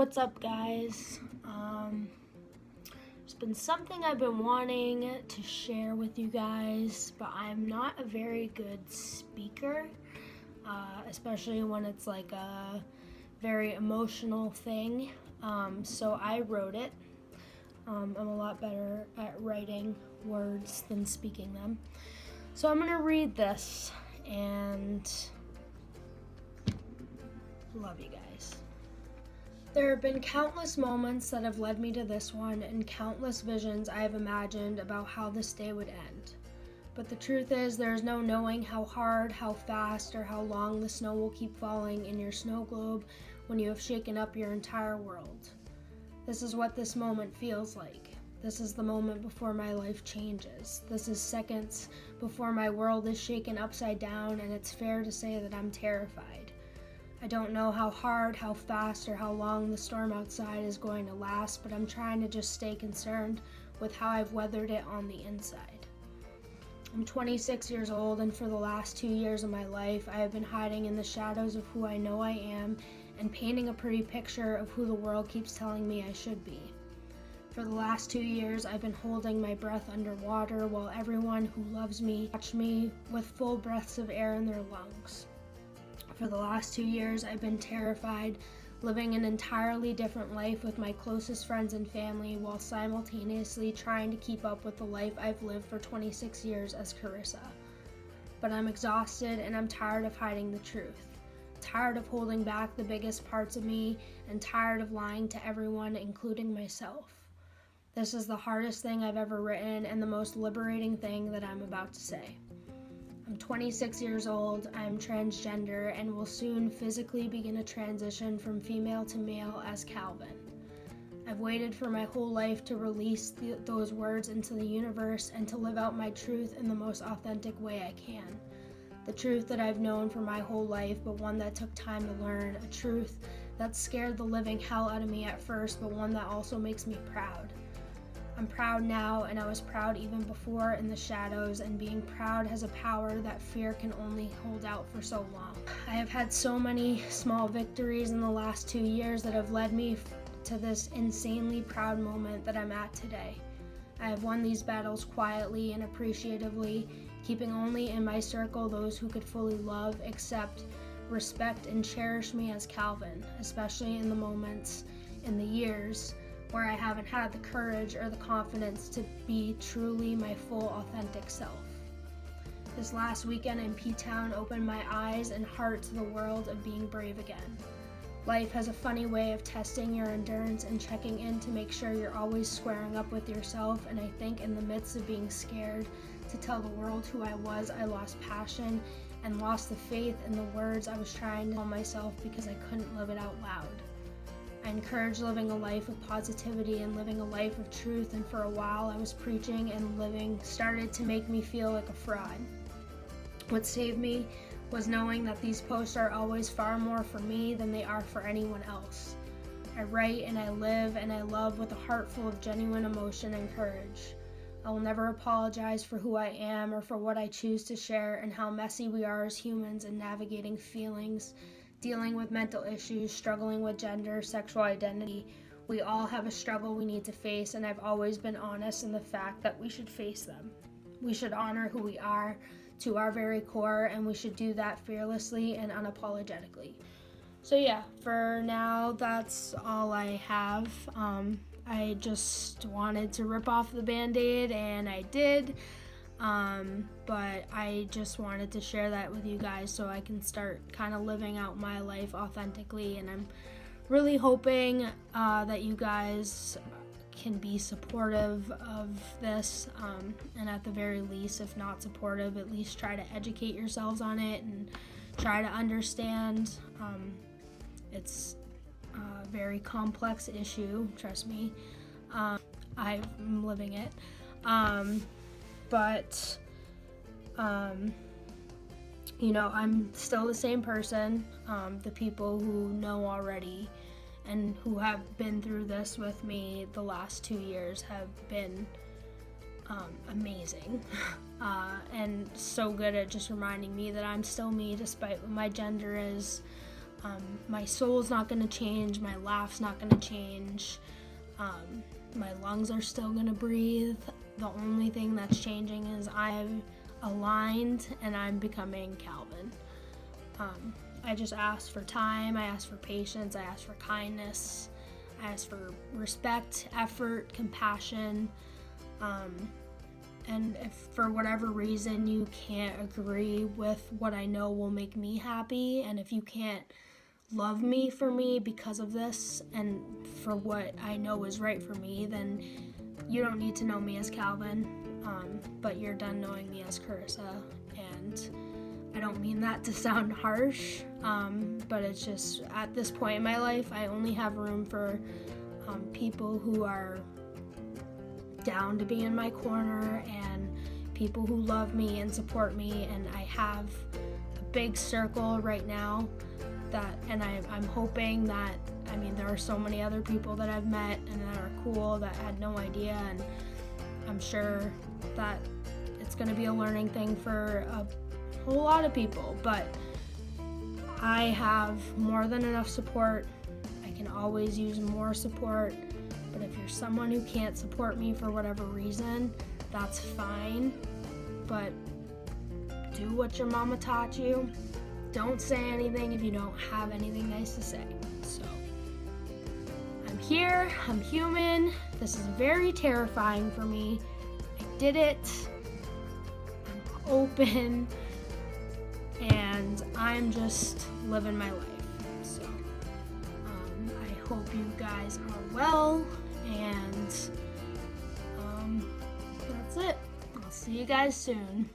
What's up, guys? It's been something I've been wanting to share with you guys, but I'm not a very good speaker, especially when it's like a very emotional thing. So I wrote it. I'm a lot better at writing words than speaking them. So I'm going to read this and love you guys. There have been countless moments that have led me to this one, and countless visions I have imagined about how this day would end. But the truth is, there is no knowing how hard, how fast, or how long the snow will keep falling in your snow globe when you have shaken up your entire world. This is what this moment feels like. This is the moment before my life changes. This is seconds before my world is shaken upside down, and it's fair to say that I'm terrified. I don't know how hard, how fast, or how long the storm outside is going to last, but I'm trying to just stay concerned with how I've weathered it on the inside. I'm 26 years old, and for the last 2 years of my life, I have been hiding in the shadows of who I know I am and painting a pretty picture of who the world keeps telling me I should be. For the last 2 years, I've been holding my breath underwater while everyone who loves me watch me with full breaths of air in their lungs. For the last 2 years, I've been terrified, living an entirely different life with my closest friends and family while simultaneously trying to keep up with the life I've lived for 26 years as Carissa. But I'm exhausted and I'm tired of hiding the truth. Tired of holding back the biggest parts of me and tired of lying to everyone, including myself. This is the hardest thing I've ever written and the most liberating thing that I'm about to say. I'm 26 years old, I'm transgender, and will soon physically begin a transition from female to male as Calvin. I've waited for my whole life to release those words into the universe and to live out my truth in the most authentic way I can. The truth that I've known for my whole life, but one that took time to learn. A truth that scared the living hell out of me at first, but one that also makes me proud. I'm proud now, and I was proud even before in the shadows, and being proud has a power that fear can only hold out for so long. I have had so many small victories in the last 2 years that have led me to this insanely proud moment that I'm at today. I have won these battles quietly and appreciatively, keeping only in my circle those who could fully love, accept, respect, and cherish me as Calvin, especially in the moments, in the years, where I haven't had the courage or the confidence to be truly my full authentic self. This last weekend in P-Town opened my eyes and heart to the world of being brave again. Life has a funny way of testing your endurance and checking in to make sure you're always squaring up with yourself, and I think in the midst of being scared to tell the world who I was, I lost passion and lost the faith in the words I was trying to tell myself because I couldn't live it out loud. I encourage living a life of positivity and living a life of truth, and for a while I was preaching and living started to make me feel like a fraud. What saved me was knowing that these posts are always far more for me than they are for anyone else. I write and I live and I love with a heart full of genuine emotion and courage. I will never apologize for who I am or for what I choose to share and how messy we are as humans in navigating feelings, dealing with mental issues, struggling with gender, sexual identity. We all have a struggle we need to face, and I've always been honest in the fact that we should face them. We should honor who we are to our very core, and we should do that fearlessly and unapologetically. So yeah, for now, that's all I have. I just wanted to rip off the Band-Aid, and I did. But I just wanted to share that with you guys so I can start kind of living out my life authentically, and I'm really hoping that you guys can be supportive of this, and at the very least, if not supportive, at least try to educate yourselves on it and try to understand. It's a very complex issue, trust me. I'm living it. But I'm still the same person. The people who know already and who have been through this with me the last 2 years have been amazing and so good at just reminding me that I'm still me despite what my gender is. My soul's not going to change. My laugh's not going to change. My lungs are still going to breathe. The only thing that's changing is I'm aligned and I'm becoming Calvin. I just ask for time. I ask for patience. I ask for kindness. I ask for respect, effort, compassion. And if for whatever reason you can't agree with what I know will make me happy, and if you can't love me for me because of this and for what I know is right for me, then you don't need to know me as Calvin, but you're done knowing me as Carissa. And I don't mean that to sound harsh, but it's just at this point in my life, I only have room for people who are down to be in my corner and people who love me and support me. And I have a big circle right now and I'm hoping that, there are so many other people that I've met and that are cool that I had no idea, and I'm sure that it's going to be a learning thing for a whole lot of people, but I have more than enough support. I can always use more support, but if you're someone who can't support me for whatever reason, that's fine, but do what your mama taught you. Don't say anything if you don't have anything nice to say. So I'm here, I'm human. This is very terrifying for me. I did it. I'm open. And I'm just living my life. So I hope you guys are well. And that's it. I'll see you guys soon.